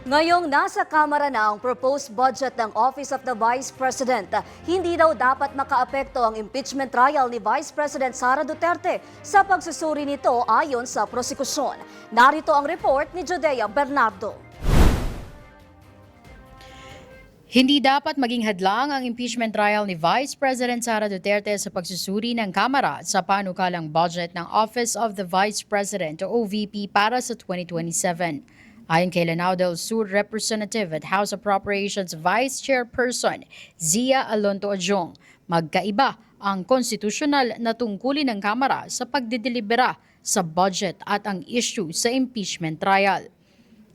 Ngayong nasa Kamara na ang proposed budget ng Office of the Vice President, hindi daw dapat makaapekto ang impeachment trial ni Vice President Sara Duterte sa pagsusuri nito ayon sa prosekusyon. Narito ang report ni Judea Bernardo. Hindi dapat maging hadlang ang impeachment trial ni Vice President Sara Duterte sa pagsusuri ng Kamara sa panukalang budget ng Office of the Vice President o OVP para sa 2027. Ayon kay Lanao del Sur Representative at House Appropriations Vice Chairperson Zia Alonto Adjong, magkaiba ang konstitusyonal na tungkulin ng Kamara sa pagdidelibera sa budget at ang issue sa impeachment trial.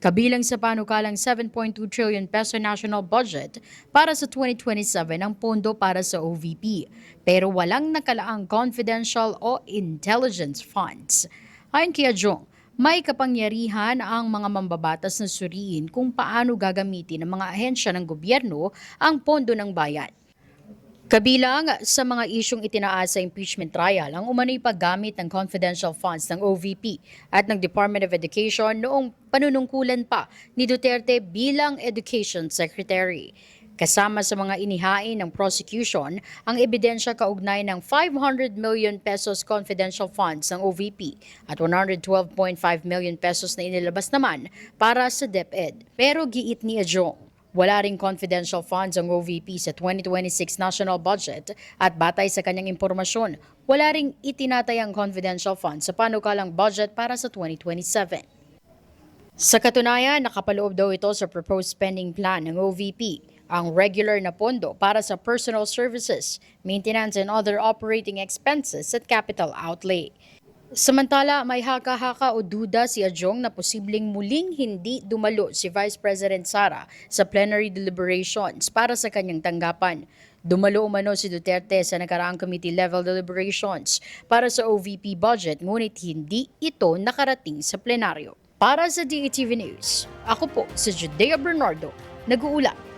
Kabilang sa panukalang 7.2 trillion peso national budget para sa 2027 ang pondo para sa OVP, pero walang nakalaang confidential o intelligence funds. Ayon kay Adjong, may kapangyarihan ang mga mambabatas na suriin kung paano gagamitin ng mga ahensya ng gobyerno ang pondo ng bayan. Kabilang sa mga isyong itinaas sa impeachment trial ang umano'y paggamit ng confidential funds ng OVP at ng Department of Education noong panunungkulan pa ni Duterte bilang Education Secretary. Kasama sa mga inihain ng prosecution ang ebidensya kaugnay ng 500 million pesos confidential funds ng OVP at 112.5 million pesos na inilabas naman para sa DepEd. Pero giit ni Adjong, wala ring confidential funds ang OVP sa 2026 national budget at batay sa kanyang impormasyon, wala ring itinatayang confidential funds sa panukalang budget para sa 2027. Sa katunayan, nakapaloob daw ito sa proposed spending plan ng OVP, ang regular na pondo para sa personal services, maintenance and other operating expenses at capital outlay. Samantala, may haka-haka o duda si Adjong na posibleng muling hindi dumalo si Vice President Sara sa plenary deliberations para sa kanyang tanggapan. Dumalo umano si Duterte sa nakaraang committee-level deliberations para sa OVP budget ngunit hindi ito nakarating sa plenaryo. Para sa DETV News, ako po si Judea Bernardo, nag-uulat.